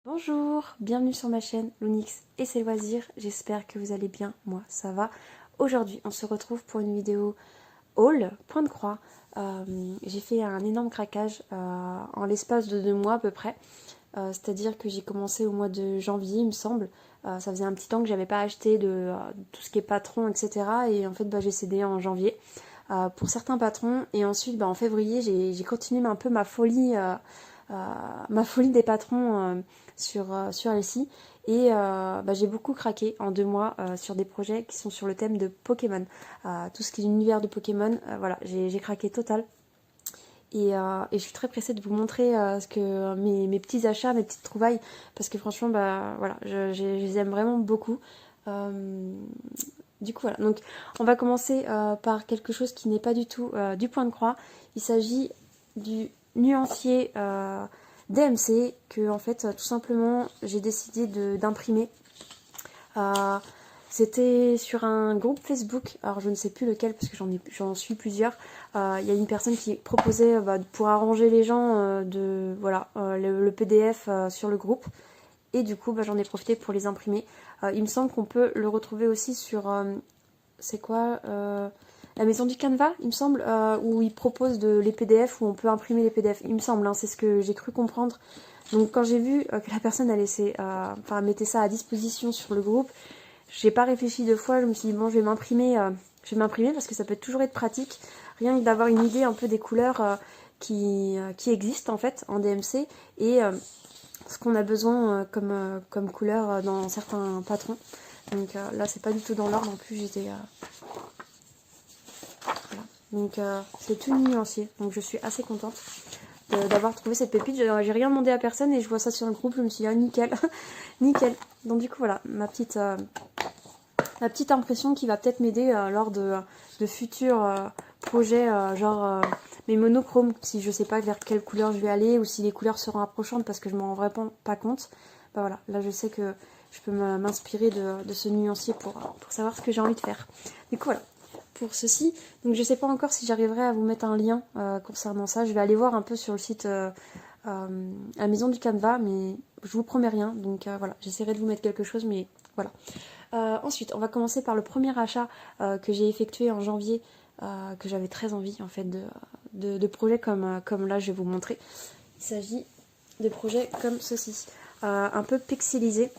Bonjour, bienvenue sur ma chaîne Lounix et ses loisirs, j'espère que vous allez bien, moi ça va. Aujourd'hui on se retrouve pour une vidéo haul, point de croix. J'ai fait un énorme craquage en l'espace de 2 mois à peu près. C'est-à-dire que j'ai commencé au mois de janvier il me semble. Ça faisait un petit temps que j'avais pas acheté de tout ce qui est patron etc. Et en fait j'ai cédé en janvier pour certains patrons. Et ensuite en février j'ai continué un peu ma folie des patrons sur LC. Et j'ai beaucoup craqué en 2 mois sur des projets qui sont sur le thème de Pokémon. Tout ce qui est l'univers de Pokémon, voilà, j'ai craqué total. Et je suis très pressée de vous montrer mes petits achats, mes petites trouvailles, parce que franchement, voilà, je les aime vraiment beaucoup. Du coup, voilà. Donc, on va commencer par quelque chose qui n'est pas du tout du point de croix. Il s'agit du nuancier DMC que, en fait, tout simplement, j'ai décidé d'imprimer. Euh, C'était sur un groupe Facebook, alors je ne sais plus lequel parce que j'en suis plusieurs. Il y a une personne qui proposait pour arranger les gens le PDF sur le groupe. Et du coup j'en ai profité pour les imprimer. Il me semble qu'on peut le retrouver aussi sur c'est quoi la maison du Canva, il me semble, où ils proposent les PDF, où on peut imprimer les PDF. Il me semble, hein, c'est ce que j'ai cru comprendre. Donc quand j'ai vu que la personne mettait ça à disposition sur le groupe, j'ai pas réfléchi 2 fois, je me suis dit bon je vais m'imprimer parce que ça peut toujours être pratique, rien que d'avoir une idée un peu des couleurs qui existent en fait en DMC et ce qu'on a besoin comme couleur dans certains patrons. Donc là c'est pas du tout dans l'ordre en plus voilà. Donc c'est tout nuancier, donc je suis assez contente d'avoir trouvé cette pépite. J'ai rien demandé à personne et je vois ça sur le groupe, je me suis dit ah nickel, nickel. Donc du coup voilà, ma petite impression qui va peut-être m'aider lors de futurs projets, mes monochromes, si je sais pas vers quelle couleur je vais aller ou si les couleurs seront approchantes parce que je m'en rends vraiment pas compte. Voilà, là je sais que je peux m'inspirer de ce nuancier pour savoir ce que j'ai envie de faire. Du coup voilà, pour ceci, donc je sais pas encore si j'arriverai à vous mettre un lien concernant ça. Je vais aller voir un peu sur le site la maison du Canva, mais je vous promets rien, donc voilà, j'essaierai de vous mettre quelque chose, mais voilà. Ensuite, on va commencer par le premier achat que j'ai effectué en janvier, que j'avais très envie en fait de projets comme là je vais vous montrer. Il s'agit de projets comme ceci, un peu pixelisés.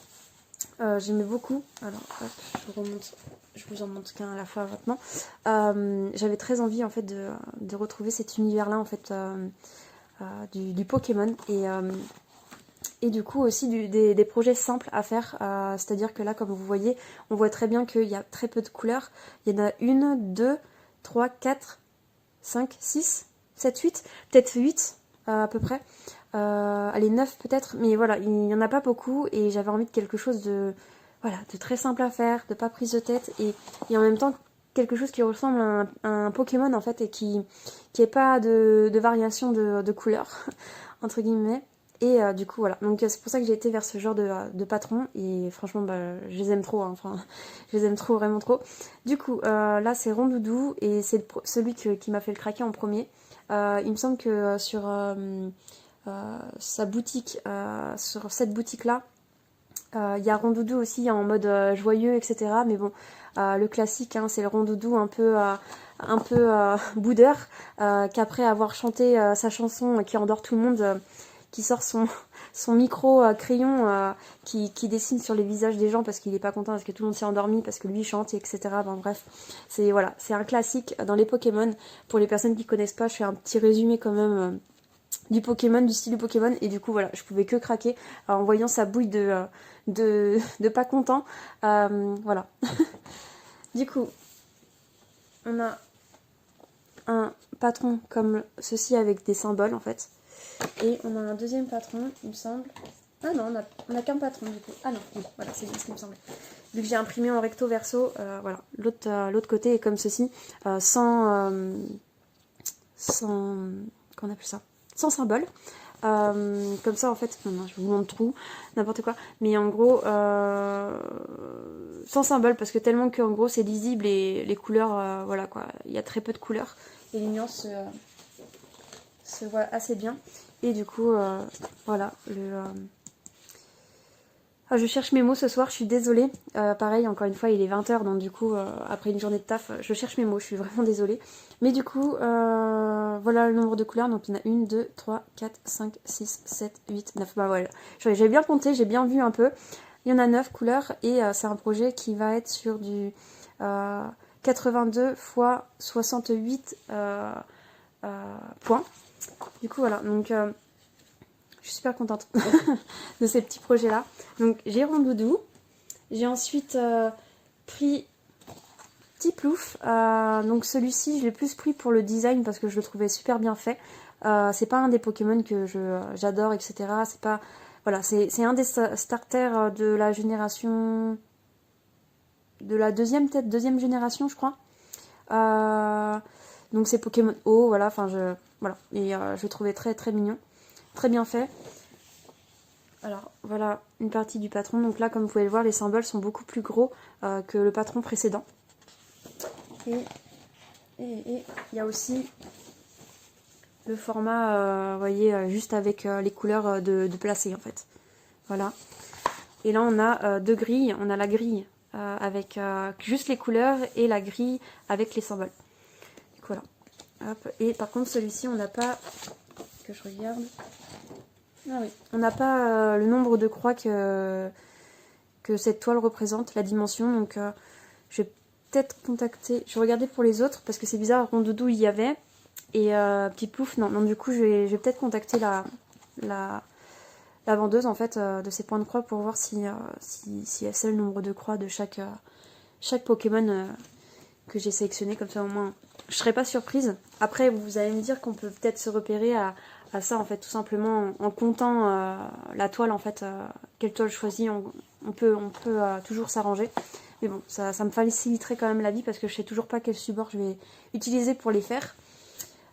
J'aimais beaucoup. Alors, hop, je vous en montre qu'un à la fois maintenant. J'avais très envie en fait de retrouver cet univers-là en fait du Pokémon et du coup aussi des projets simples à faire, c'est-à-dire que là comme vous voyez on voit très bien qu'il y a très peu de couleurs, il y en a 1, 2, 3, 4, 5, 6, 7, 8, peut-être 8 à peu près, allez 9 peut-être, mais voilà il n'y en a pas beaucoup et j'avais envie de quelque chose de très simple à faire, de pas prise de tête et en même temps quelque chose qui ressemble à un Pokémon en fait et qui ait pas de variation de couleurs entre guillemets. Et du coup voilà, donc c'est pour ça que j'ai été vers ce genre de patron et franchement je les aime trop, hein. Enfin je les aime trop, vraiment trop. Du coup là c'est Rondoudou et c'est celui qui m'a fait le craquer en premier. Il me semble que sur sa boutique, sur cette boutique là, il y a Rondoudou aussi en mode joyeux etc. Mais bon le classique hein, c'est le Rondoudou un peu boudeur qu'après avoir chanté sa chanson qui endort tout le monde, qui sort son micro crayon qui dessine sur les visages des gens parce qu'il est pas content parce que tout le monde s'est endormi parce que lui chante etc. Bref, c'est voilà, c'est un classique dans les Pokémon. Pour les personnes qui connaissent pas, je fais un petit résumé quand même du Pokémon, du style du Pokémon et du coup voilà, je pouvais que craquer en voyant sa bouille de pas content. Voilà. Du coup, on a un patron comme ceci avec des symboles en fait. Et on a un deuxième patron, il me semble. Ah non, on a qu'un patron du coup. Ah non, oui, voilà, c'est bien ce qui me semblait. Vu que j'ai imprimé en recto verso, voilà, l'autre côté est comme ceci, sans, qu'on appelle ça, sans symbole. Comme ça en fait, non, je vous montre trop, n'importe quoi. Mais en gros, sans symbole parce que tellement qu'en gros c'est lisible et les couleurs, voilà quoi, il y a très peu de couleurs et les nuances se voient assez bien. Et du coup, voilà, Ah, je cherche mes mots ce soir, je suis désolée. Pareil, encore une fois, il est 20h, donc du coup, après une journée de taf, je cherche mes mots, je suis vraiment désolée. Mais du coup, voilà le nombre de couleurs. Donc il y en a 1, 2, 3, 4, 5, 6, 7, 8, 9. Bah voilà, j'ai bien compté, j'ai bien vu un peu. Il y en a 9 couleurs et c'est un projet qui va être sur du 82 fois 68 points. Du coup, voilà, donc... je suis super contente de ces petits projets-là. Donc j'ai Rondoudou. J'ai ensuite pris Petit Plouf. Donc celui-ci, je l'ai plus pris pour le design parce que je le trouvais super bien fait. C'est pas un des Pokémon que j'adore, etc. C'est pas... Voilà, c'est un des starters de la génération... de la deuxième génération, je crois. Donc c'est Pokémon O, voilà, enfin voilà. Et je le trouvais très très mignon. Très bien fait. Alors voilà une partie du patron. Donc là, comme vous pouvez le voir, les symboles sont beaucoup plus gros que le patron précédent. Et il y a aussi le format, vous voyez, juste avec les couleurs de placer en fait. Voilà. Et là, on a deux grilles. On a la grille avec juste les couleurs et la grille avec les symboles. Donc voilà. Hop. Et par contre, celui-ci, on n'a pas... que je regarde... Ah oui. On n'a pas le nombre de croix que cette toile représente, la dimension. Donc je vais peut-être contacter... Je vais regarder pour les autres parce que c'est bizarre, Rondoudou il y avait. Et Petit Plouf, non. Donc du coup je vais peut-être contacter la vendeuse en fait de ces points de croix pour voir si elle sait le nombre de croix de chaque Pokémon que j'ai sélectionné. Comme ça au moins je serais pas surprise. Après vous allez me dire qu'on peut peut-être se repérer à ça en fait, tout simplement en comptant la toile en fait, quelle toile choisie, on peut toujours s'arranger. Mais bon, ça me faciliterait quand même la vie parce que je sais toujours pas quel support je vais utiliser pour les faire.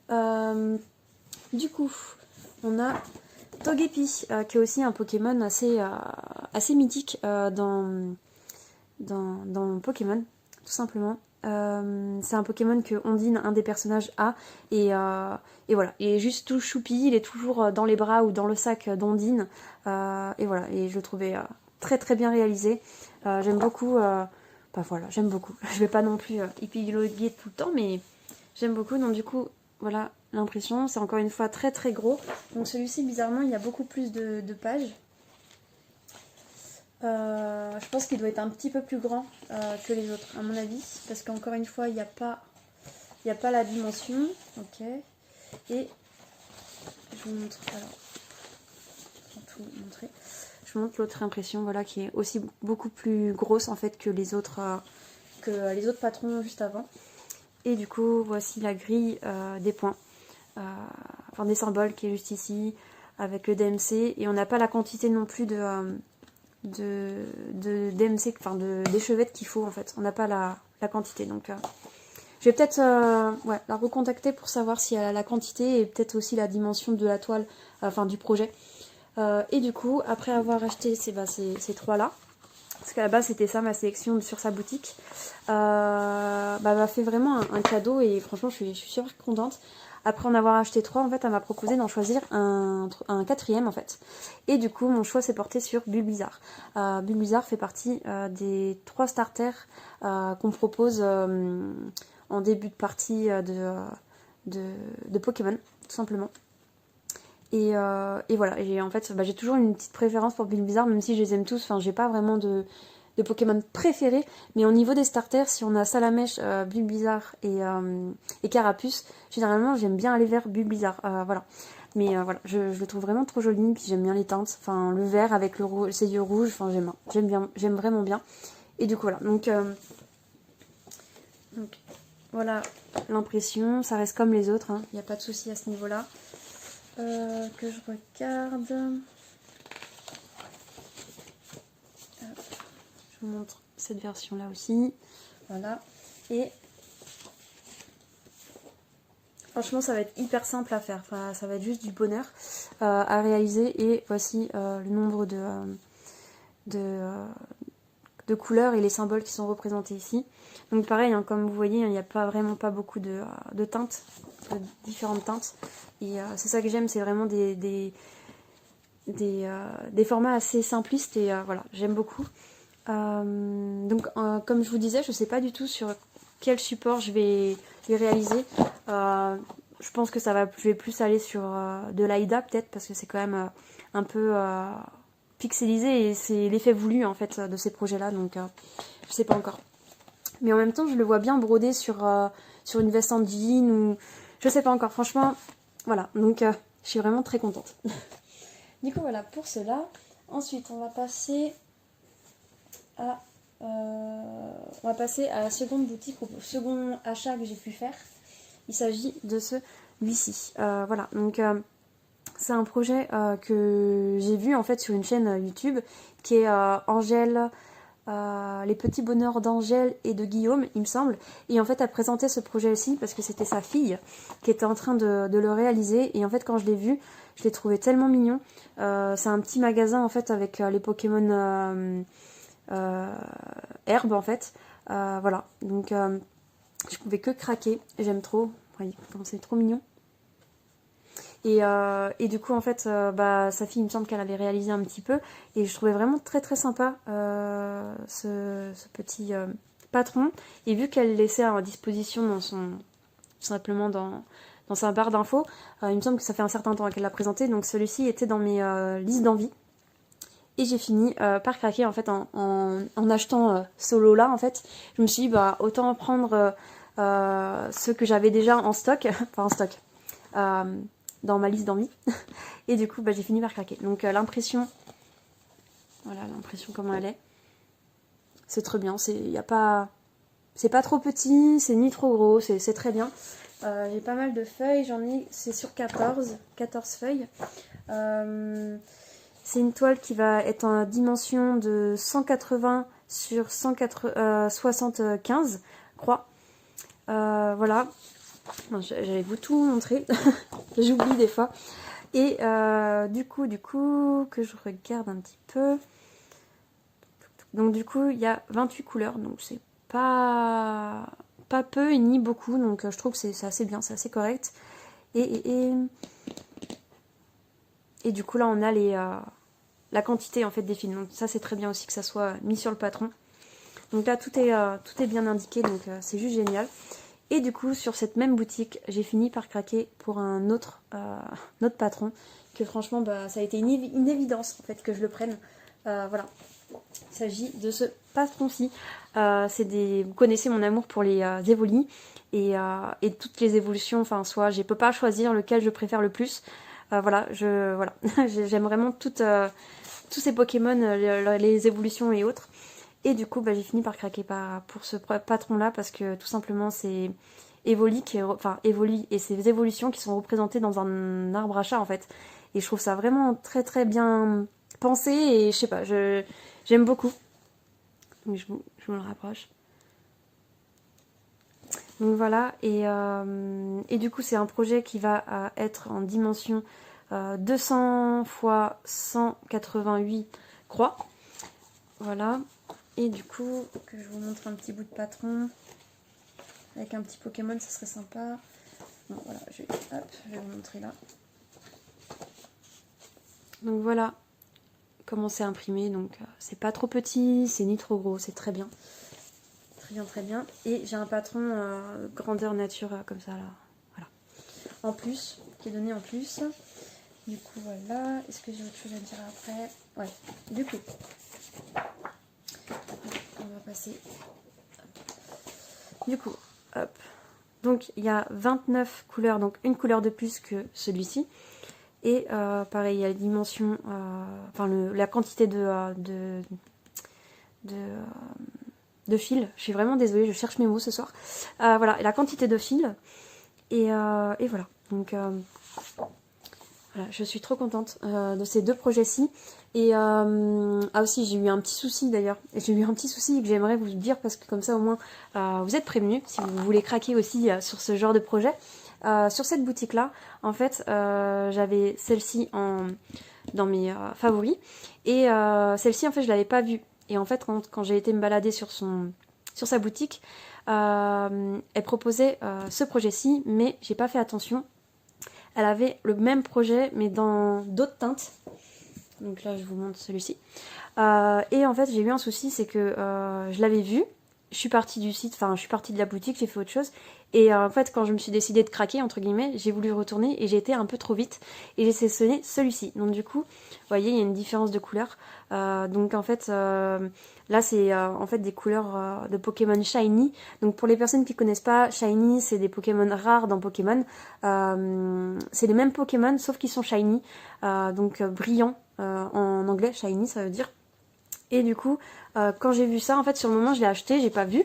Du coup, on a Togepi qui est aussi un Pokémon assez mythique dans Pokémon, tout simplement. C'est un Pokémon que Ondine, un des personnages, a. Et voilà. Il est juste tout choupi. Il est toujours dans les bras ou dans le sac d'Ondine. Et voilà. Et je le trouvais très très bien réalisé. J'aime beaucoup. Bah voilà, j'aime beaucoup. Je vais pas non plus épiloguer tout le temps, mais j'aime beaucoup. Donc du coup, voilà l'impression. C'est encore une fois très très gros. Donc celui-ci, bizarrement, il y a beaucoup plus de pages. Je pense qu'il doit être un petit peu plus grand que les autres, à mon avis, parce qu'encore une fois, il n'y a pas la dimension. Ok. Et je vous montre. Alors, je vais tout montrer. Je vous montre l'autre impression, voilà, qui est aussi beaucoup plus grosse en fait que les autres patrons juste avant. Et du coup, voici la grille des points, enfin des symboles qui est juste ici avec le DMC, et on n'a pas la quantité non plus de DMC, enfin d'échevettes qu'il faut en fait. On n'a pas la quantité, donc je vais peut-être la recontacter pour savoir si elle a la quantité et peut-être aussi la dimension de la toile, enfin du projet. Et du coup, après avoir acheté ces trois-là, parce qu'à la base c'était ça ma sélection sur sa boutique, m'a fait vraiment un cadeau et franchement je suis super contente. Après en avoir acheté 3, en fait, elle m'a proposé d'en choisir un quatrième, en fait. Et du coup, mon choix s'est porté sur Bulbizarre. Bulbizarre fait partie des 3 starters qu'on propose en début de partie de Pokémon, tout simplement. Et voilà, et en fait, j'ai toujours une petite préférence pour Bulbizarre, même si je les aime tous. Enfin, j'ai pas vraiment de Pokémon préférés, mais au niveau des starters, si on a Salamèche, Bulbizarre et Carapuce, généralement j'aime bien aller vers Bulbizarre, voilà. Mais voilà, je le trouve vraiment trop joli, puis j'aime bien les teintes, enfin le vert avec ses yeux rouges, enfin j'aime vraiment bien. Et du coup voilà, donc voilà l'impression, ça reste comme les autres, il n'y a pas de souci à ce niveau-là. Que je regarde. Je vous montre cette version là aussi. Voilà. Et franchement ça va être hyper simple à faire. Enfin, ça va être juste du bonheur à réaliser. Et voici le nombre de couleurs et les symboles qui sont représentés ici. Donc pareil, comme vous voyez, il n'y a vraiment pas beaucoup de teintes, de différentes teintes. Et c'est ça que j'aime, c'est vraiment des des formats assez simplistes et voilà, j'aime beaucoup. Donc comme je vous disais, je sais pas du tout sur quel support je vais les réaliser. Je pense que je vais plus aller sur de l'AIDA peut-être parce que c'est quand même un peu pixelisé et c'est l'effet voulu en fait de ces projets-là, donc je sais pas encore. Mais en même temps, je le vois bien brodé sur une veste en jean ou je sais pas encore. Franchement, voilà. Donc je suis vraiment très contente. Du coup voilà pour cela. Ensuite, on va passer à la seconde boutique, au second achat que j'ai pu faire. Il s'agit de celui-ci. Voilà, donc c'est un projet que j'ai vu en fait sur une chaîne YouTube qui est Angèle, les petits bonheurs d'Angèle et de Guillaume, il me semble. Et en fait, elle présentait ce projet-ci parce que c'était sa fille qui était en train de le réaliser. Et en fait, quand je l'ai vu, je l'ai trouvé tellement mignon. C'est un petit magasin en fait avec les Pokémon herbe en fait. Voilà, donc je pouvais que craquer. J'aime trop. Voyez, c'est trop mignon. Et du coup, en fait, sa fille, il me semble qu'elle avait réalisé un petit peu. Et je trouvais vraiment très très sympa ce petit patron. Et vu qu'elle laissait à disposition simplement dans sa barre d'infos, il me semble que ça fait un certain temps qu'elle l'a présenté. Donc celui-ci était dans mes listes d'envie. Et j'ai fini par craquer en fait en achetant ce lot-là. En fait, je me suis dit, autant prendre ceux que j'avais déjà en stock. Enfin, en stock. Dans ma liste d'envie. Et du coup, j'ai fini par craquer. Donc l'impression, voilà l'impression comment elle est. C'est très bien. C'est pas trop petit, c'est ni trop gros, c'est très bien. J'ai pas mal de feuilles, c'est sur 14 feuilles. C'est une toile qui va être en dimension de 180 sur 175 croix. Voilà. J'allais vous tout montrer. J'oublie des fois. Et du coup, que je regarde un petit peu. Donc du coup, il y a 28 couleurs. Donc c'est pas peu et ni beaucoup. Donc je trouve que c'est assez bien, c'est assez correct. Et du coup, là, on a la quantité en fait des fils. Donc ça, c'est très bien aussi que ça soit mis sur le patron. Donc là, tout est bien indiqué. Donc c'est juste génial. Et du coup, sur cette même boutique, j'ai fini par craquer pour un autre patron. Que franchement, ça a été une évidence en fait que je le prenne. Voilà. Il s'agit de ce patron-ci. Vous connaissez mon amour pour les Evoli. Et toutes les évolutions, enfin, soit je peux pas choisir lequel je préfère le plus. Voilà. J'aime vraiment tous ces Pokémon, les évolutions et autres. Et du coup, j'ai fini par craquer pour ce patron-là parce que tout simplement, c'est Evoli et ses évolutions qui sont représentées dans un arbre à chat en fait. Et je trouve ça vraiment très très bien pensé et je sais pas, j'aime beaucoup. Donc je vous le rapproche. Donc voilà, et du coup, c'est un projet qui va être en dimension 200 x 188 croix. Voilà. Et du coup, que je vous montre un petit bout de patron. Avec un petit Pokémon, ça serait sympa. Bon, voilà, je vais vous montrer là. Donc voilà comment c'est imprimé. Donc c'est pas trop petit, c'est ni trop gros, c'est très bien. Très bien, très bien. Et j'ai un patron grandeur nature comme ça là. Voilà. En plus, qui est donné en plus. Du coup, voilà. Est-ce que j'ai autre chose à dire après? Ouais. Du coup, on va passer. Du coup, hop. Donc il y a 29 couleurs, donc une couleur de plus que celui-ci. Et pareil, il y a la dimension, la quantité de fils. Je suis vraiment désolée, je cherche mes mots ce soir. Voilà, la quantité de fils. Et voilà. Donc voilà, je suis trop contente de ces deux projets-ci. Et aussi, j'ai eu un petit souci d'ailleurs. J'ai eu un petit souci que j'aimerais vous dire parce que comme ça au moins vous êtes prévenus si vous voulez craquer aussi sur ce genre de projet. Sur cette boutique-là, en fait, j'avais celle-ci dans mes favoris. Et celle-ci, en fait, je l'avais pas vue. Et en fait, quand j'ai été me balader sur sa boutique, elle proposait ce projet-ci, mais j'ai pas fait attention. Elle avait le même projet, mais dans d'autres teintes. Donc là, je vous montre celui-ci. Et en fait, j'ai eu un souci, c'est que je l'avais vu. Je suis partie du site, enfin, je suis partie de la boutique, j'ai fait autre chose. Et en fait, quand je me suis décidée de craquer, entre guillemets, j'ai voulu retourner et j'ai été un peu trop vite. Et j'ai sélectionné celui-ci. Donc du coup, vous voyez, il y a une différence de couleur. Donc en fait, là, c'est en fait des couleurs de Pokémon Shiny. Donc pour les personnes qui connaissent pas, Shiny, c'est des Pokémon rares dans Pokémon. C'est les mêmes Pokémon, sauf qu'ils sont Shiny. Donc brillants en anglais, Shiny, ça veut dire. Et du coup, quand j'ai vu ça, en fait, sur le moment, je l'ai acheté, j'ai pas vu.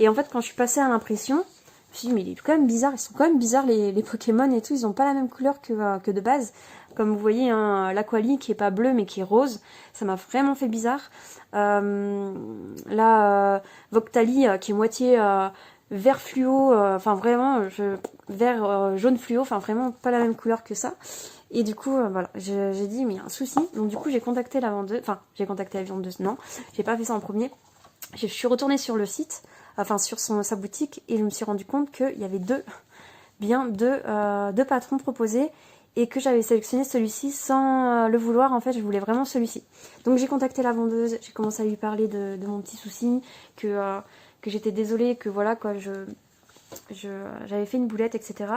Et en fait, quand je suis passée à l'impression, je me suis dit, mais il est quand même bizarre, ils sont quand même bizarres les Pokémon et tout, ils ont pas la même couleur que de base. Comme vous voyez, hein, l'Aquali qui est pas bleu mais qui est rose, ça m'a vraiment fait bizarre. Là, Voctali qui est moitié vert fluo, enfin vraiment, vert jaune fluo, enfin vraiment pas la même couleur que ça. Et du coup, voilà, j'ai dit, mais il y a un souci. Donc du coup, j'ai contacté la vendeuse, enfin, j'ai contacté la vendeuse, non, j'ai pas fait ça en premier. Je suis retournée sur le site, enfin sur sa boutique, et je me suis rendu compte qu'il y avait deux patrons proposés, et que j'avais sélectionné celui-ci sans le vouloir. En fait, je voulais vraiment celui-ci. Donc j'ai contacté la vendeuse, j'ai commencé à lui parler de mon petit souci, que j'étais désolée, que voilà, quoi, j'avais fait une boulette, etc.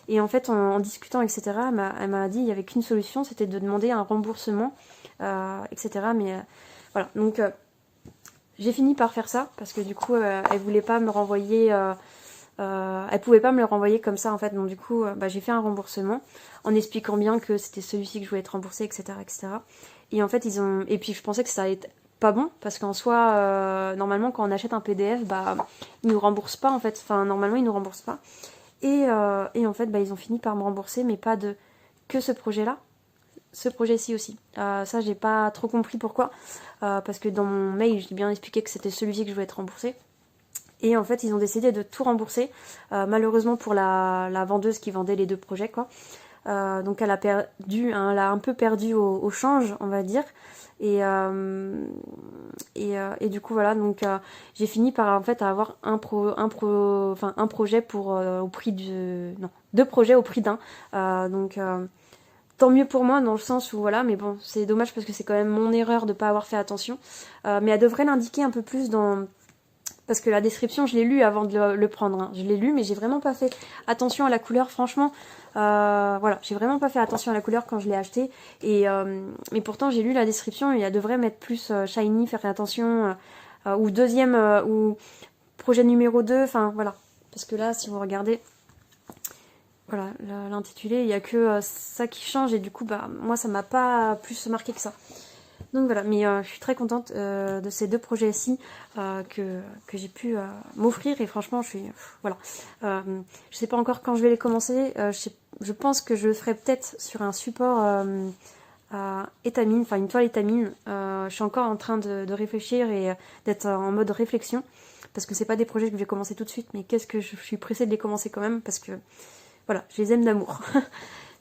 Et en fait, en discutant, etc., elle m'a dit qu'il n'y avait qu'une solution, c'était de demander un remboursement, etc. Mais voilà, donc j'ai fini par faire ça, parce que du coup, elle voulait pas me renvoyer, elle pouvait pas me le renvoyer comme ça, en fait. Donc du coup, j'ai fait un remboursement, en expliquant bien que c'était celui-ci que je voulais être remboursé, etc., etc. Et en fait, et puis je pensais que ça allait être pas bon, parce qu'en soi, normalement, quand on achète un PDF, ils nous remboursent pas, en fait. Enfin, normalement, ils nous remboursent pas. Et en fait, ils ont fini par me rembourser, mais pas que ce projet-là. Ce projet-ci aussi. Ça, j'ai pas trop compris pourquoi. Parce que dans mon mail, j'ai bien expliqué que c'était celui-ci que je voulais être remboursé. Et en fait, ils ont décidé de tout rembourser. Malheureusement pour la vendeuse qui vendait les deux projets, quoi. Donc elle a perdu, hein, elle a un peu perdu au change, on va dire. Et du coup voilà, donc j'ai fini par en fait avoir un projet pour au prix deux projets au prix d'un. Donc tant mieux pour moi dans le sens où voilà, mais bon, c'est dommage parce que c'est quand même mon erreur de pas avoir fait attention. Mais elle devrait l'indiquer un peu plus parce que la description, je l'ai lu avant de le prendre. Hein. Je l'ai lu, mais j'ai vraiment pas fait attention à la couleur. Franchement, voilà, j'ai vraiment pas fait attention à la couleur quand je l'ai acheté. Mais pourtant, j'ai lu la description et elle devrait mettre plus shiny, faire attention. Ou deuxième, ou projet numéro 2. Enfin, voilà. Parce que là, si vous regardez, voilà, l'intitulé, il n'y a que ça qui change. Et du coup, moi, ça m'a pas plus marqué que ça. Donc voilà, mais je suis très contente de ces deux projets-ci que j'ai pu m'offrir et franchement, voilà. Je sais pas encore quand je vais les commencer. Je pense que je le ferai peut-être sur un support étamine, enfin une toile étamine. Je suis encore en train de réfléchir et d'être en mode réflexion parce que c'est pas des projets que je vais commencer tout de suite, mais qu'est-ce que je suis pressée de les commencer quand même parce que voilà, je les aime d'amour.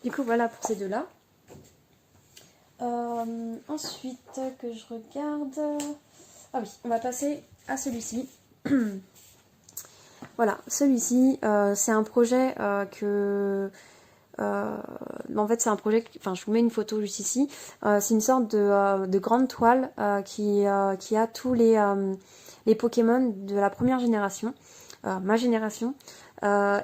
Du coup, voilà pour ces deux-là. Ensuite, que je regarde... Ah oui, on va passer à celui-ci. Voilà, celui-ci, c'est un projet en fait, c'est un projet... Enfin, je vous mets une photo juste ici. C'est une sorte de grande toile qui a tous les Pokémon de la première génération. Ma génération.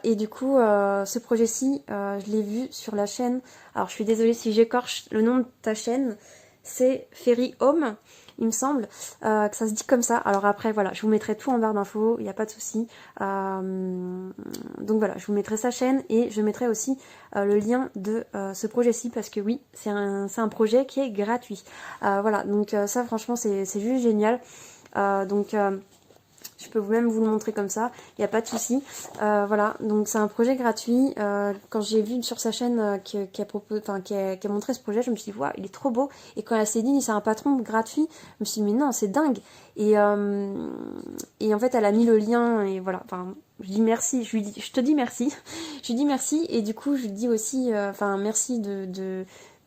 Et du coup, ce projet-ci, je l'ai vu sur la chaîne. Alors, je suis désolée si j'écorche le nom de ta chaîne. C'est Fairy Home, il me semble, que ça se dit comme ça. Alors après, voilà, je vous mettrai tout en barre d'infos, il n'y a pas de souci. Donc voilà, je vous mettrai sa chaîne et je mettrai aussi le lien de ce projet-ci parce que oui, c'est un projet qui est gratuit. Voilà, donc ça, franchement, c'est juste génial. Je peux même vous le montrer comme ça, il n'y a pas de souci. Voilà, donc c'est un projet gratuit. Quand j'ai vu sur sa chaîne qui a montré ce projet, je me suis dit, waouh, il est trop beau. Et quand elle s'est dit, c'est un patron gratuit, je me suis dit, mais non, c'est dingue. Et en fait, elle a mis le lien et voilà. Enfin, je dis merci, je te dis merci. Je lui dis merci et du coup, je lui dis aussi, merci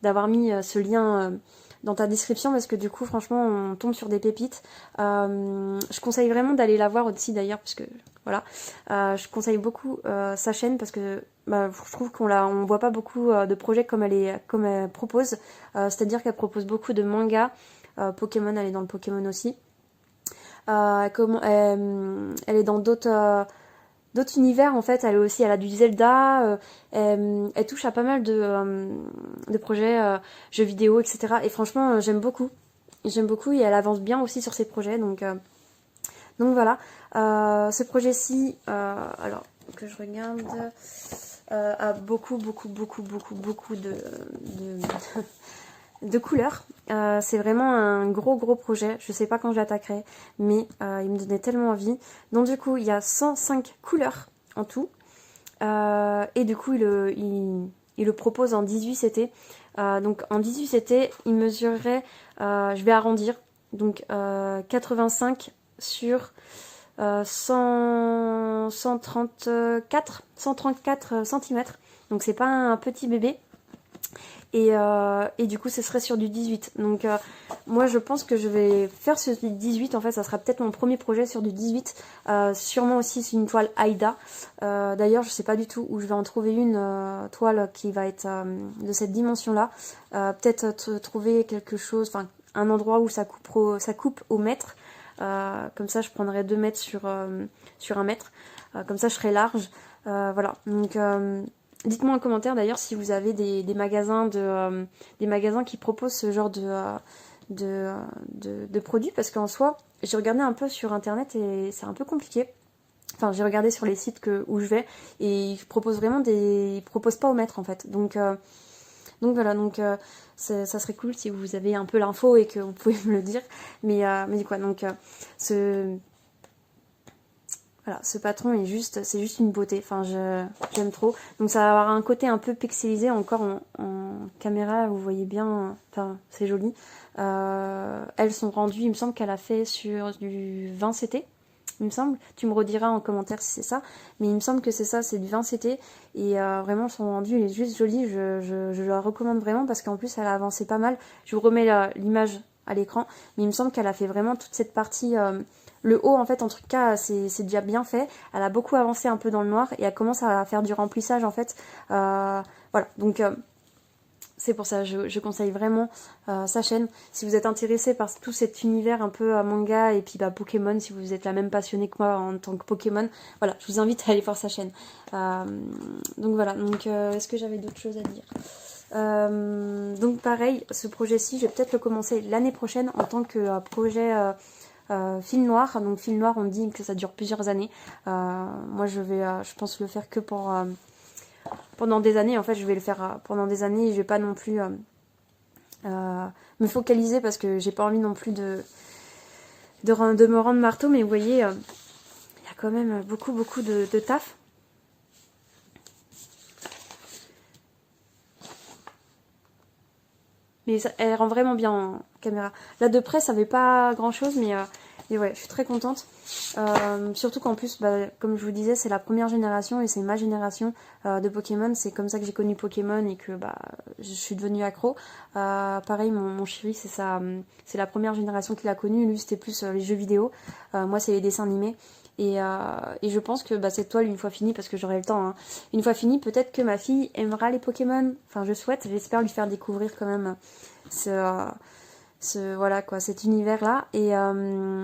d'avoir mis ce lien dans ta description parce que du coup franchement on tombe sur des pépites. Je conseille vraiment d'aller la voir aussi d'ailleurs parce que voilà. Je conseille beaucoup sa chaîne parce que je trouve on voit pas beaucoup de projets comme elle propose. C'est-à-dire qu'elle propose beaucoup de mangas. Pokémon, elle est dans le Pokémon aussi. Elle est dans d'autres univers en fait. Elle a du Zelda. Elle touche à pas mal de projets, jeux vidéo, etc. Et franchement, j'aime beaucoup. J'aime beaucoup et elle avance bien aussi sur ses projets. Donc voilà. Ce projet-ci, alors que je regarde, a beaucoup de couleurs. C'est vraiment un gros projet. Je sais pas quand je l'attaquerai, mais il me donnait tellement envie. Donc du coup, il y a 105 couleurs en tout. Et du coup, il le propose en 18 CT. Donc en 18 CT, il mesurerait, je vais arrondir, donc 85 sur 134 cm. Donc c'est pas un petit bébé. Et du coup ce serait sur du 18. Donc moi je pense que je vais faire ce 18. En fait ça sera peut-être mon premier projet sur du 18. Sûrement aussi c'est une toile Aïda. D'ailleurs je sais pas du tout où je vais en trouver une toile qui va être de cette dimension là. Peut-être trouver quelque chose, enfin un endroit où ça coupe au mètre. Comme ça je prendrai 2 mètres sur 1 mètre. Comme ça je serai large. Voilà. Donc dites-moi en commentaire d'ailleurs si vous avez des magasins qui proposent ce genre de produits, parce qu'en soi, j'ai regardé un peu sur internet et c'est un peu compliqué. Enfin, j'ai regardé sur les sites où je vais et ils proposent pas au mètre en fait. Donc voilà, ça serait cool si vous avez un peu l'info et que vous pouvez me le dire. Mais du coup, ce patron c'est juste une beauté. Enfin, j'aime trop. Donc ça va avoir un côté un peu pixelisé encore en caméra. Vous voyez bien. Enfin, c'est joli. Elles sont rendues. Il me semble qu'elle a fait sur du 20 CT. Il me semble. Tu me rediras en commentaire si c'est ça. Mais il me semble que c'est ça. C'est du 20 CT. Et vraiment, son rendu, il est juste joli. Je la recommande vraiment parce qu'en plus, elle a avancé pas mal. Je vous remets l'image à l'écran. Mais il me semble qu'elle a fait vraiment toute cette partie. Le haut, en fait, en tout cas, c'est déjà bien fait. Elle a beaucoup avancé un peu dans le noir et elle commence à faire du remplissage, en fait. Voilà, donc c'est pour ça, je conseille vraiment sa chaîne. Si vous êtes intéressé par tout cet univers un peu manga et puis Pokémon, si vous êtes la même passionnée que moi en tant que Pokémon, voilà, je vous invite à aller voir sa chaîne. Donc voilà, est-ce que j'avais d'autres choses à dire? Donc pareil, ce projet-ci, je vais peut-être le commencer l'année prochaine en tant que projet... fil noir. Donc fil noir, on dit que ça dure plusieurs années. Moi je pense le faire que pour pendant des années. En fait je vais le faire pendant des années et je vais pas non plus me focaliser parce que j'ai pas envie non plus de me rendre marteau. Mais vous voyez, il y a quand même beaucoup de taf. Mais elle rend vraiment bien en caméra. Là de près ça fait pas grand chose, mais ouais, je suis très contente. Surtout qu'en plus, comme je vous disais, c'est la première génération et c'est ma génération de Pokémon. C'est comme ça que j'ai connu Pokémon et que je suis devenue accro. Pareil, mon chéri, c'est la première génération qu'il a connue. Lui, c'était plus les jeux vidéo. Moi, c'est les dessins animés. Et je pense que cette toile, une fois finie, parce que j'aurai le temps, hein, une fois finie, peut-être que ma fille aimera les Pokémon. Enfin, j'espère lui faire découvrir quand même voilà quoi, cet univers là, et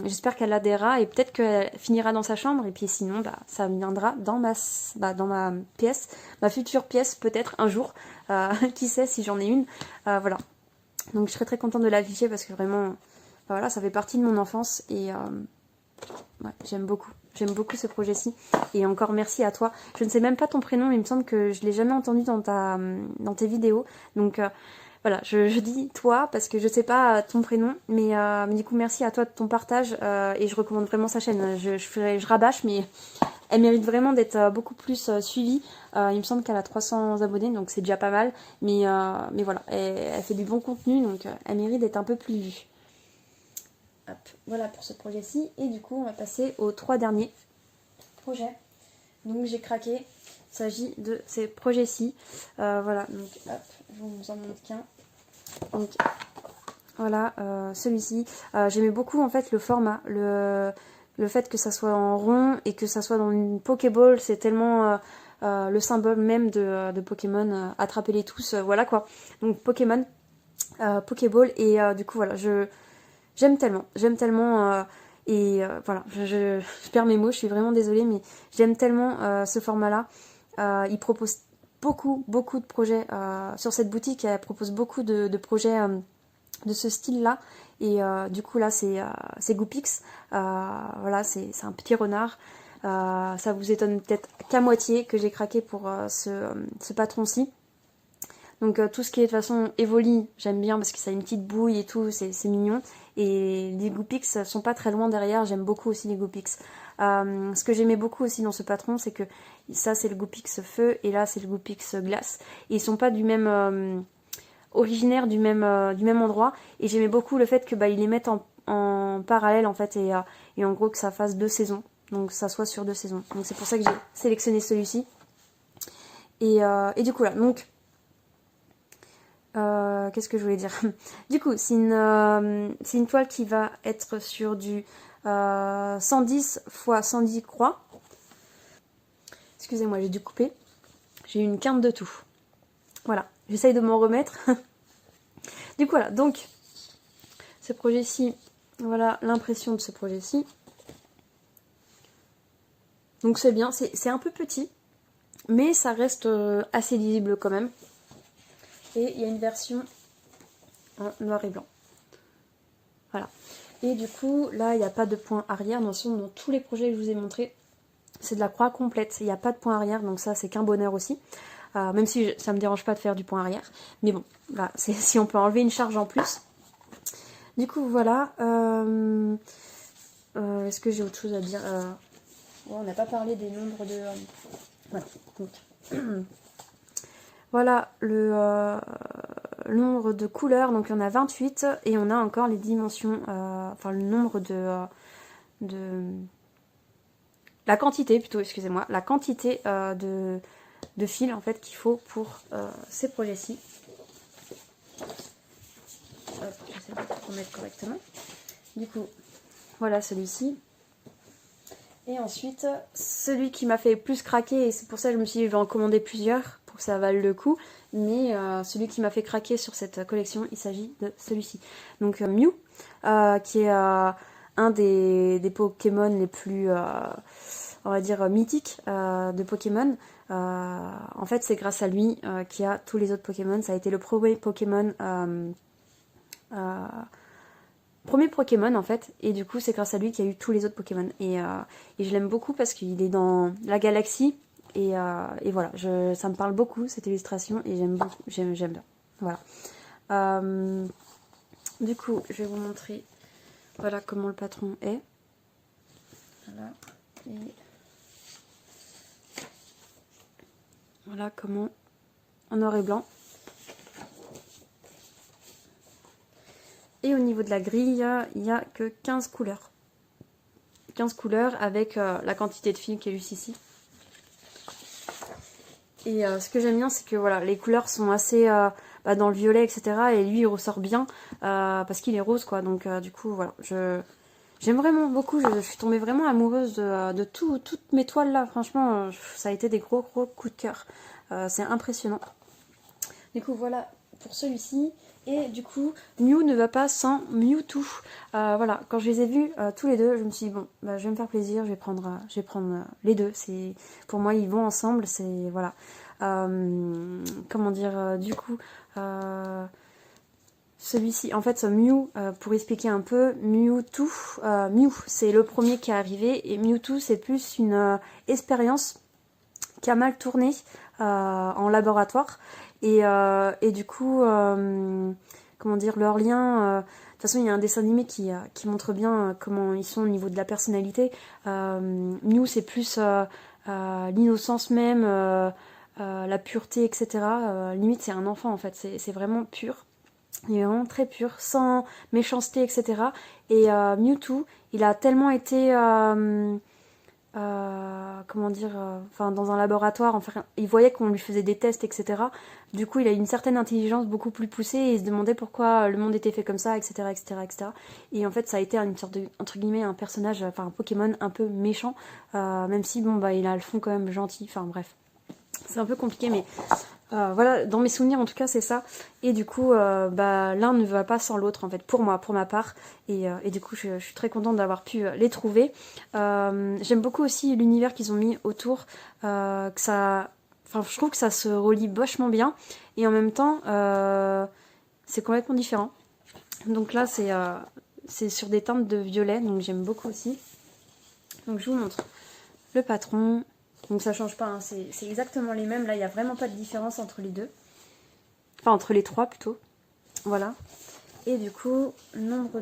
j'espère qu'elle adhérera et peut-être qu'elle finira dans sa chambre et puis sinon ça viendra dans ma pièce, ma future pièce peut-être un jour, qui sait si j'en ai une, voilà. Donc je serais très contente de l'afficher parce que vraiment voilà, ça fait partie de mon enfance et ouais, j'aime beaucoup ce projet-ci. Et encore merci à toi. Je ne sais même pas ton prénom, mais il me semble que je l'ai jamais entendu dans tes vidéos. Donc voilà, je dis toi parce que je sais pas ton prénom, mais du coup merci à toi de ton partage et je recommande vraiment sa chaîne. Je rabâche, mais elle mérite vraiment d'être beaucoup plus suivie. Il me semble qu'elle a 300 abonnés, donc c'est déjà pas mal. Mais voilà, elle fait du bon contenu, donc elle mérite d'être un peu plus vue. Hop, voilà pour ce projet-ci. Et du coup, on va passer aux 3 derniers projets. Donc j'ai craqué. Il s'agit de ces projets-ci. Voilà, donc hop, je vous en montre qu'un. Donc Voilà, celui-ci. J'aimais beaucoup en fait le format, le fait que ça soit en rond et que ça soit dans une Pokéball, c'est tellement le symbole même de Pokémon. Attrapez-les tous, voilà quoi. Donc Pokémon, Pokéball et du coup voilà, j'aime tellement voilà, je perds mes mots, je suis vraiment désolée, mais j'aime tellement ce format-là. Il propose beaucoup de projets sur cette boutique, elle propose beaucoup de projets de ce style-là. Et du coup, là, c'est Goopix. Voilà, c'est un petit renard. Ça vous étonne peut-être qu'à moitié que j'ai craqué pour ce patron-ci. Donc tout ce qui est de toute façon Evoli, j'aime bien parce que ça a une petite bouille et tout, c'est mignon. Et les Goopix sont pas très loin derrière, j'aime beaucoup aussi les Goopix. Ce que j'aimais beaucoup aussi dans ce patron, c'est que ça c'est le Goopix feu et là c'est le Goopix glace. Et ils sont pas du même originaire du même endroit. Et j'aimais beaucoup le fait que ils les mettent en parallèle en fait et en gros que ça fasse 2 saisons. Donc ça soit sur 2 saisons. Donc c'est pour ça que j'ai sélectionné celui-ci. Et du coup là, donc qu'est-ce que je voulais dire? Du coup, c'est une toile qui va être sur du 110 x 110 croix. Excusez-moi, j'ai dû couper. J'ai eu une quinte de tout. Voilà, j'essaye de m'en remettre. Du coup, voilà, donc, ce projet-ci, voilà l'impression de ce projet-ci. Donc c'est bien, c'est un peu petit, mais ça reste assez lisible quand même. Et il y a une version en noir et blanc. Voilà. Et du coup, là, il n'y a pas de point arrière. Dans tous les projets que je vous ai montrés, c'est de la croix complète. Il n'y a pas de point arrière, donc ça, c'est qu'un bonheur aussi. Même si ça me dérange pas de faire du point arrière. Mais bon, là, c'est si on peut enlever une charge en plus. Du coup, voilà. Est-ce que j'ai autre chose à dire on n'a pas parlé des nombres de... voilà. Donc, voilà le nombre de couleurs. Donc, il y en a 28. Et on a encore les dimensions... enfin, le nombre de... La quantité, plutôt, excusez-moi. La quantité de fils, en fait, qu'il faut pour ces projets-ci. J'essaie de remettre correctement. Du coup, voilà celui-ci. Et ensuite, celui qui m'a fait plus craquer, et c'est pour ça que je me suis dit je vais en commander plusieurs pour que ça vale le coup. Mais celui qui m'a fait craquer sur cette collection, il s'agit de celui-ci. Donc Mew, qui est un des Pokémon les plus, on va dire, mythiques de Pokémon. En fait, c'est grâce à lui qu'il y a tous les autres Pokémon. Ça a été le premier Pokémon... premier Pokémon en fait, et du coup c'est grâce à lui qu'il y a eu tous les autres Pokémon. Et je l'aime beaucoup parce qu'il est dans la galaxie, et voilà, ça me parle beaucoup cette illustration, et j'aime bien. Voilà. Du coup, je vais vous montrer voilà comment le patron est. Voilà. Et voilà comment en noir et blanc. Et au niveau de la grille, il n'y a que 15 couleurs. 15 couleurs avec la quantité de fils qui est juste ici. Et ce que j'aime bien, c'est que voilà, les couleurs sont assez dans le violet, etc. Et lui, il ressort bien parce qu'il est rose, quoi. Donc du coup, voilà, j'aime vraiment beaucoup. Je suis tombée vraiment amoureuse de toutes mes toiles là. Franchement, ça a été des gros coups de cœur. C'est impressionnant. Du coup, voilà pour celui-ci. Et du coup, Mew ne va pas sans Mewtwo. Voilà, quand je les ai vus tous les deux, je me suis dit, bon, je vais me faire plaisir, je vais prendre les deux. Pour moi, ils vont ensemble, c'est, voilà. Comment dire, du coup, celui-ci, en fait, Mew, pour expliquer un peu, Mewtwo, Mew, c'est le premier qui est arrivé, et Mewtwo, c'est plus une expérience qui a mal tourné en laboratoire. Et du coup, comment dire, leur lien... de toute façon, il y a un dessin animé qui montre bien comment ils sont au niveau de la personnalité. Mew, c'est plus l'innocence même, la pureté, etc. Limite, c'est un enfant, en fait. C'est vraiment pur. Il est vraiment très pur, sans méchanceté, etc. Et Mewtwo, il a tellement été... comment dire, enfin dans un laboratoire, enfin, il voyait qu'on lui faisait des tests, etc. Du coup, il a une certaine intelligence beaucoup plus poussée et il se demandait pourquoi le monde était fait comme ça, etc., etc., etc. Et en fait, ça a été une sorte de, entre guillemets, un personnage, enfin un Pokémon un peu méchant, même si bon bah il a le fond quand même gentil. Enfin bref, c'est un peu compliqué, mais voilà, dans mes souvenirs en tout cas c'est ça. Et du coup, bah, l'un ne va pas sans l'autre en fait, pour moi, pour ma part. Et du coup, je suis très contente d'avoir pu les trouver. J'aime beaucoup aussi l'univers qu'ils ont mis autour, que ça, enfin, je trouve que ça se relie vachement bien. Et en même temps, c'est complètement différent. Donc là, c'est sur des teintes de violet, donc j'aime beaucoup aussi. Donc je vous montre le patron. Donc ça change pas, hein, c'est exactement les mêmes. Là, il n'y a vraiment pas de différence entre les deux. Enfin, entre les trois plutôt. Voilà. Et du coup, le nombre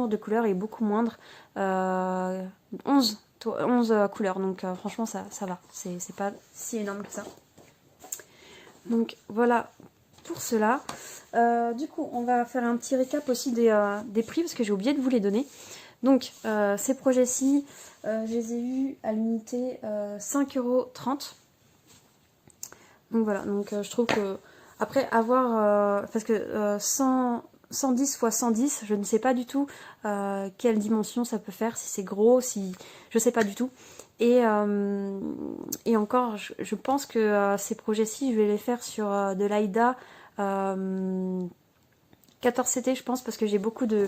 de couleurs est beaucoup moindre. 11 couleurs. Donc franchement, ça va. C'est pas si énorme que ça. Donc voilà pour cela. Du coup, on va faire un petit récap aussi des prix parce que j'ai oublié de vous les donner. Donc, ces projets-ci, je les ai eus à l'unité 5,30 €. Donc voilà, donc je trouve que après avoir, parce que 110 fois 110, je ne sais pas du tout quelle dimension ça peut faire, si c'est gros, si je sais pas du tout. Et encore, je pense que ces projets-ci, je vais les faire sur de l'AIDA 14CT, je pense, parce que j'ai beaucoup de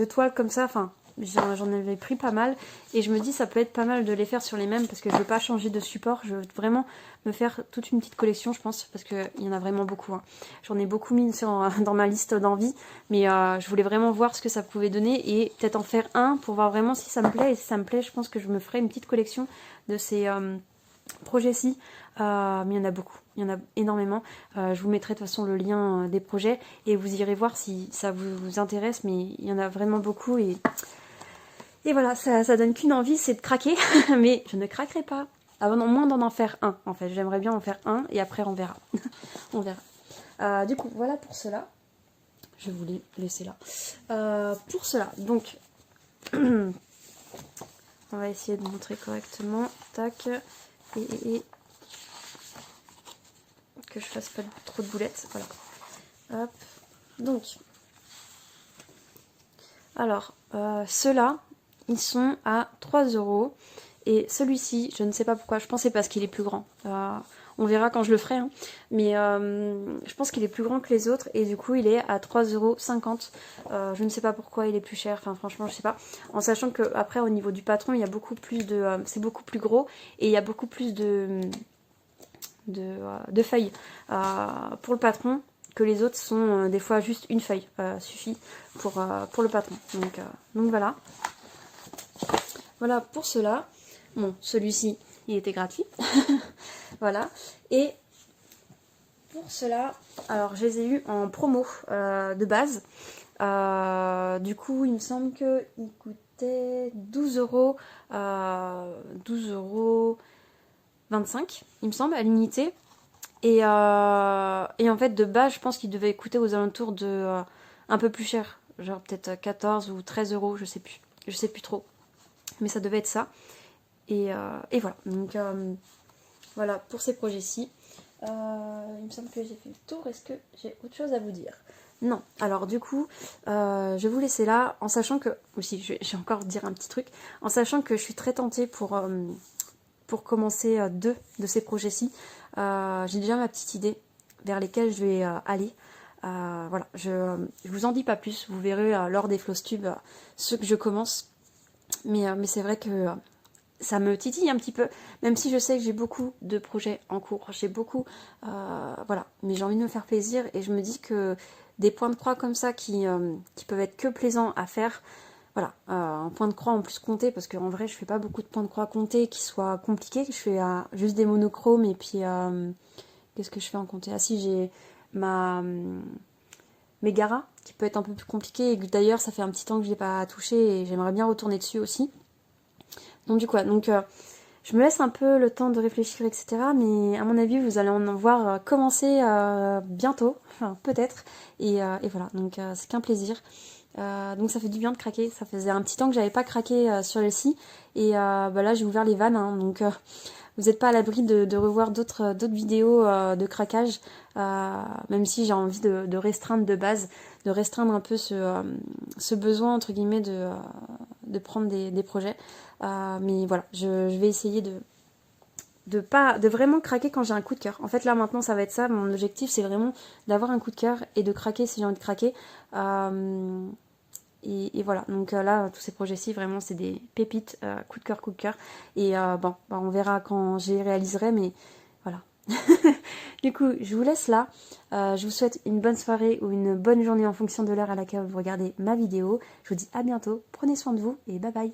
toiles comme ça, enfin j'en avais pris pas mal et je me dis ça peut être pas mal de les faire sur les mêmes parce que je veux pas changer de support, je veux vraiment me faire toute une petite collection je pense parce qu'il y en a vraiment beaucoup, hein. J'en ai beaucoup mis dans ma liste d'envie mais je voulais vraiment voir ce que ça pouvait donner et peut-être en faire un pour voir vraiment si ça me plaît et si ça me plaît je pense que je me ferai une petite collection de ces projets-ci, mais il y en a beaucoup, il y en a énormément. Je vous mettrai de toute façon le lien des projets et vous irez voir si ça vous intéresse, mais il y en a vraiment beaucoup et voilà, ça donne qu'une envie, c'est de craquer, mais je ne craquerai pas. Avant au moins d'en en faire un, en fait. J'aimerais bien en faire un et après on verra. On verra. Du coup, voilà pour cela. Je vais vous les laisser là. Pour cela, donc, on va essayer de montrer correctement. Tac. Et que je fasse pas trop de boulettes. Voilà. Hop. Donc, alors, ceux-là, ils sont à 3 €. Et celui-ci, je ne sais pas pourquoi, je pense que c'est parce qu'il est plus grand. On verra quand je le ferai, hein. Mais je pense qu'il est plus grand que les autres et du coup il est à 3,50 €. Je ne sais pas pourquoi il est plus cher, enfin franchement je sais pas. En sachant que après au niveau du patron il y a beaucoup plus de... c'est beaucoup plus gros et il y a beaucoup plus de feuilles pour le patron que les autres sont des fois juste une feuille suffit pour le patron. Donc voilà. Voilà pour cela. Bon, celui-ci, il était gratuit. Voilà. Et pour cela, alors je les ai eus en promo de base. Du coup, il me semble qu'il coûtait 12 €, 12,25 €, il me semble, à l'unité. Et en fait, de base, je pense qu'il devait coûter aux alentours de un peu plus cher. Genre peut-être 14 ou 13 €, je sais plus. Je sais plus trop. Mais ça devait être ça. Et voilà. Donc voilà pour ces projets-ci. Il me semble que j'ai fait le tour. Est-ce que j'ai autre chose à vous dire? Non. Alors du coup, je vais vous laisser là, en sachant que... Aussi, je vais encore dire un petit truc. En sachant que je suis très tentée pour commencer deux de ces projets-ci. J'ai déjà ma petite idée vers lesquelles je vais aller. Voilà, je vous en dis pas plus. Vous verrez lors des Flosstube ceux que je commence. Mais c'est vrai que ça me titille un petit peu, même si je sais que j'ai beaucoup de projets en cours, j'ai beaucoup, voilà, mais j'ai envie de me faire plaisir et je me dis que des points de croix comme ça qui peuvent être que plaisants à faire, voilà, un point de croix en plus compté, parce qu'en vrai je fais pas beaucoup de points de croix comptés qui soient compliqués, je fais juste des monochromes et puis qu'est-ce que je fais en compté? Ah si, j'ai ma Megara qui peut être un peu plus compliqué et que d'ailleurs ça fait un petit temps que je l'ai pas touché et j'aimerais bien retourner dessus aussi. Donc du coup, Je me laisse un peu le temps de réfléchir, etc. Mais à mon avis, vous allez en voir commencer bientôt, enfin peut-être. Et voilà, donc c'est qu'un plaisir. Donc ça fait du bien de craquer. Ça faisait un petit temps que j'avais pas craqué sur les scies. Et bah là, j'ai ouvert les vannes, hein, donc vous n'êtes pas à l'abri de revoir d'autres vidéos de craquage, même si j'ai envie de restreindre de base, de restreindre un peu ce besoin entre guillemets de prendre des projets. Mais voilà, je vais essayer de vraiment craquer quand j'ai un coup de cœur. En fait là maintenant ça va être ça, mon objectif c'est vraiment d'avoir un coup de cœur et de craquer si j'ai envie de craquer. Et voilà, donc là, tous ces projets-ci, vraiment, c'est des pépites, coup de cœur, coup de cœur. Et bon, bah, on verra quand je les réaliserai, mais voilà. Du coup, je vous laisse là. Je vous souhaite une bonne soirée ou une bonne journée en fonction de l'heure à laquelle vous regardez ma vidéo. Je vous dis à bientôt, prenez soin de vous et bye bye.